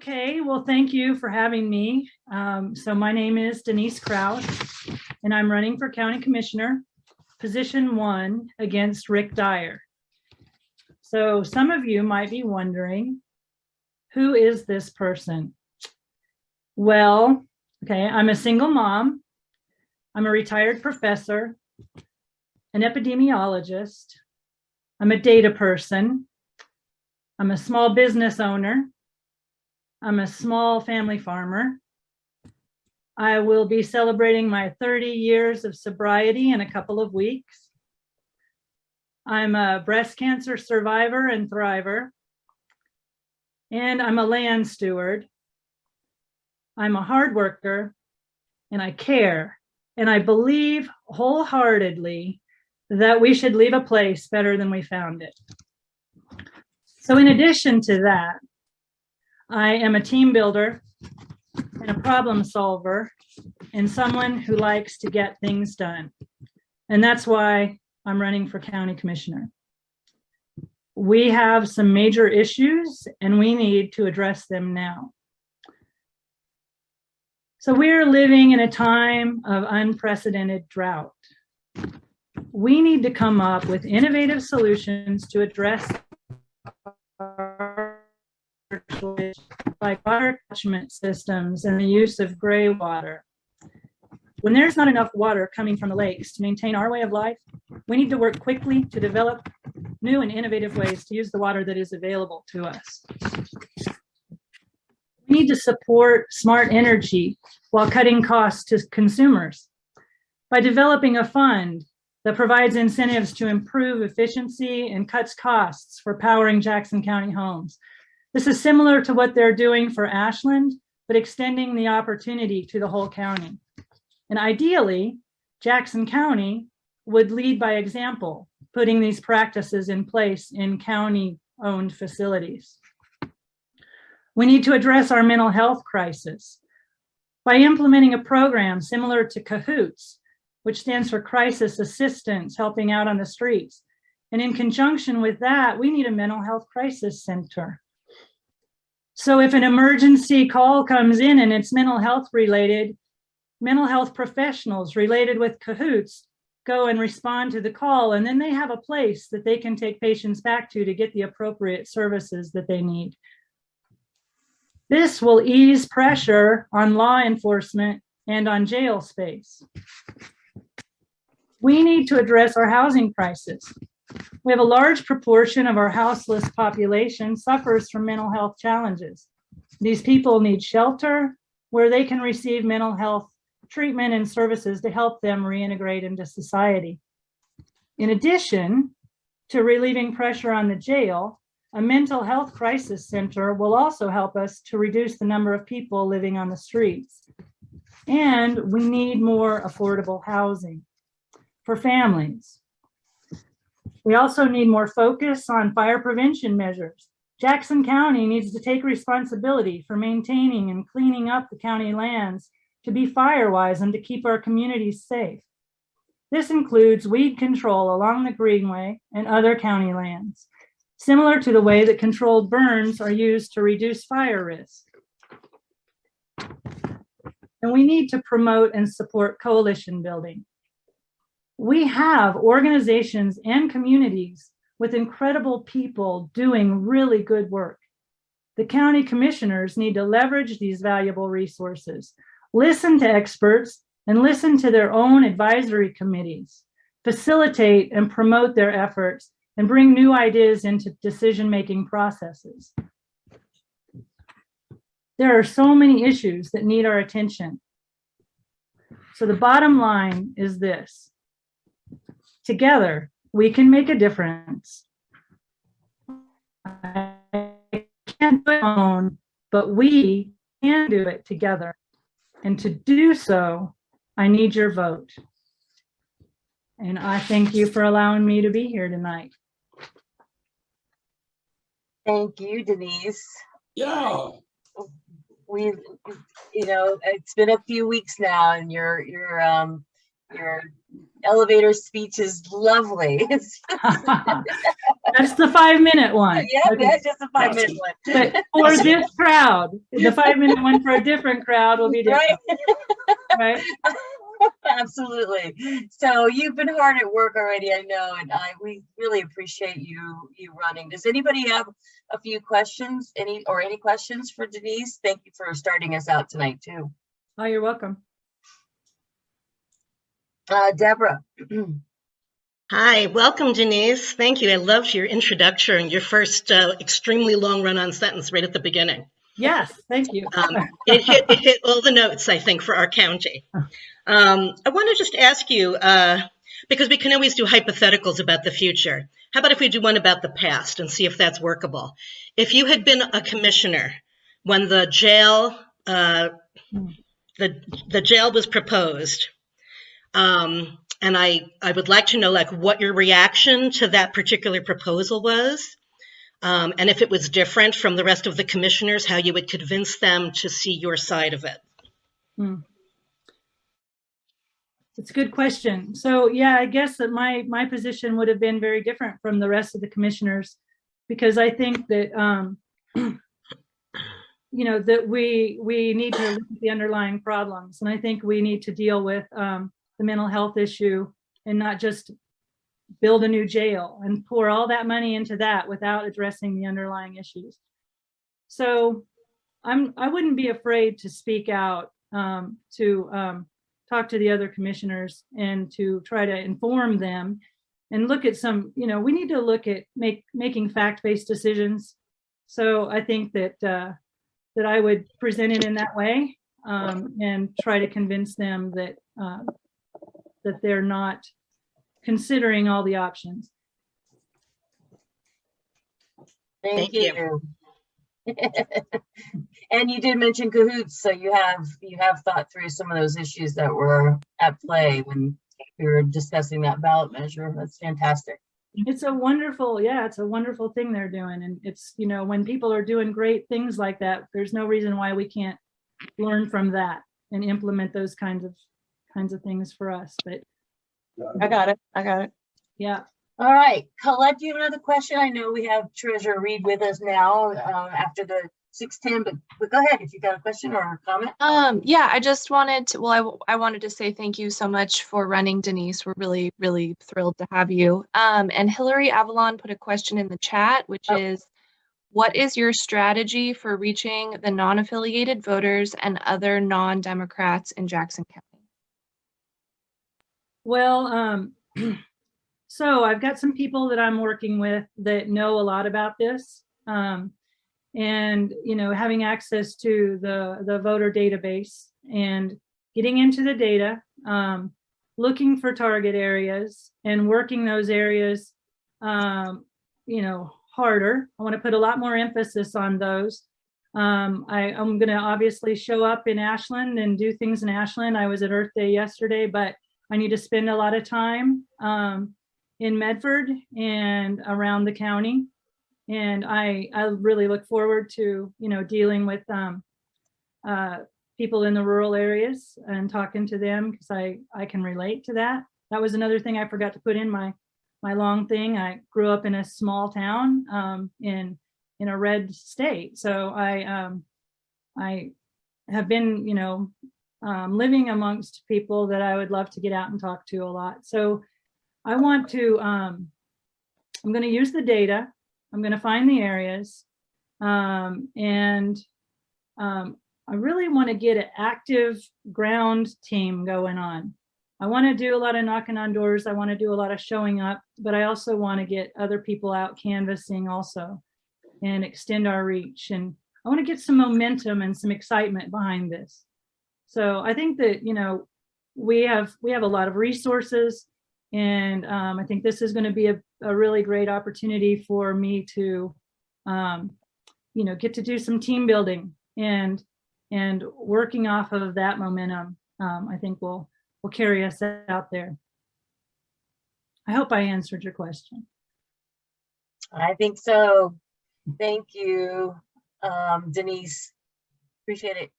Okay, well, thank you for having me. So my name is Denise Krause, and I'm running for County Commissioner, position 1 against Rick Dyer. So some of you might be wondering, who is this person? Well, okay, I'm a single mom. I'm a retired professor, an epidemiologist. I'm a data person. I'm a small business owner. I'm a small family farmer. I will be celebrating my 30 years of sobriety in a couple of weeks. I'm a breast cancer survivor and thriver. And I'm a land steward. I'm a hard worker, and I care. And I believe wholeheartedly that we should leave a place better than we found it. So in addition to that, I am a team builder and a problem solver and someone who likes to get things done. And that's why I'm running for county commissioner. We have some major issues and we need to address them now. So we're living in a time of unprecedented drought. We need to come up with innovative solutions to address our shortage, like water catchment systems and the use of gray water. When there's not enough water coming from the lakes to maintain our way of life, we need to work quickly to develop new and innovative ways to use the water that is available to us. We need to support smart energy while cutting costs to consumers by developing a fund that provides incentives to improve efficiency and cuts costs for powering Jackson County homes. This is similar to what they're doing for Ashland, but extending the opportunity to the whole county. And ideally, Jackson County would lead by example, putting these practices in place in county-owned facilities. We need to address our mental health crisis by implementing a program similar to CAHOOTS, which stands for Crisis Assistance, helping out on the streets. And in conjunction with that, we need a mental health crisis center. So if an emergency call comes in and it's mental health related, mental health professionals related with CAHOOTS go and respond to the call, and then they have a place that they can take patients back to get the appropriate services that they need. This will ease pressure on law enforcement and on jail space. We need to address our housing crisis. We have a large proportion of our houseless population suffers from mental health challenges. These people need shelter where they can receive mental health treatment and services to help them reintegrate into society. In addition to relieving pressure on the jail, a mental health crisis center will also help us to reduce the number of people living on the streets. And we need more affordable housing for families. We also need more focus on fire prevention measures. Jackson County needs to take responsibility for maintaining and cleaning up the county lands to be fire-wise and to keep our communities safe. This includes weed control along the Greenway and other county lands, similar to the way that controlled burns are used to reduce fire risk. And we need to promote and support coalition building. We have organizations and communities with incredible people doing really good work. The county commissioners need to leverage these valuable resources, listen to experts, and listen to their own advisory committees, facilitate and promote their efforts, and bring new ideas into decision-making processes. There are so many issues that need our attention. So the bottom line is this: together, we can make a difference. I can't do it alone, but we can do it together. And to do so, I need your vote. And I thank you for allowing me to be here tonight. Thank you, Denise. Yeah. We've, it's been a few weeks now, and you're Your elevator speech is lovely. That's the 5-minute one. Yeah, Okay. that's just a 5-minute one. But for this crowd, the 5-minute one for a different crowd will be different. Right? Absolutely. So you've been hard at work already, I know, and we really appreciate you running. Does anybody have a few questions? Any questions for Denise? Thank you for starting us out tonight too. Oh, you're welcome. Deborah. Hi, welcome, Denise. Thank you. I loved your introduction, your first extremely long run-on sentence right at the beginning. Yes, thank you. It hit all the notes, I think, for our county. I want to just ask you, because we can always do hypotheticals about the future. How about if we do one about the past and see if that's workable? If you had been a commissioner when the jail, the jail was proposed, and I would like to know, like, what your reaction to that particular proposal was, and if it was different from the rest of the commissioners, how you would convince them to see your side of it. It's a good question. So yeah, I guess that my position would have been very different from the rest of the commissioners, because I think that you know, that we need to look at the underlying problems, and I think we need to deal with the mental health issue and not just build a new jail and pour all that money into that without addressing the underlying issues. So I wouldn't be afraid to speak out, to talk to the other commissioners and to try to inform them and look at some, you know, we need to look at making fact-based decisions. So I think that that I would present it in that way, and try to convince them that that they're not considering all the options. Thank you. And you did mention cahoots, so you have thought through some of those issues that were at play when we were discussing that ballot measure. That's fantastic. It's a wonderful, yeah, it's a wonderful thing they're doing. And it's, you know, when people are doing great things like that, there's no reason why we can't learn from that and implement those kinds of things for us. But I got it. yeah. All right, Colette, do you have another question? I know we have Treasurer Reed with us now after the 6:10, but go ahead if you got a question or a comment. Yeah, I just wanted to, well, I wanted to say thank you so much for running, Denise. We're really, really thrilled to have you. And Hillary Avalon put a question in the chat, which is, what is your strategy for reaching the non-affiliated voters and other non-Democrats in Jackson County? Well, so I've got some people that I'm working with that know a lot about this. And, you know, having access to the voter database and getting into the data, looking for target areas and working those areas, you know, harder. I want to put a lot more emphasis on those. I'm going to obviously show up in Ashland and do things in Ashland. I was at Earth Day yesterday, but I need to spend a lot of time in Medford and around the county. And I really look forward to, you know, dealing with people in the rural areas and talking to them, because I can relate to that. That was another thing I forgot to put in my long thing. I grew up in a small town in a red state. So I have been, you know, living amongst people that I would love to get out and talk to a lot. So I want to, I'm going to use the data. I'm going to find the areas, and I really want to get an active ground team going on. I want to do a lot of knocking on doors. I want to do a lot of showing up, but I also want to get other people out canvassing also and extend our reach. And I want to get some momentum and some excitement behind this. So I think that, you know, we have a lot of resources. And I think this is going to be a really great opportunity for me to, you know, get to do some team building and working off of that momentum. I think will carry us out there. I hope I answered your question. I think so. Thank you, Denise. Appreciate it.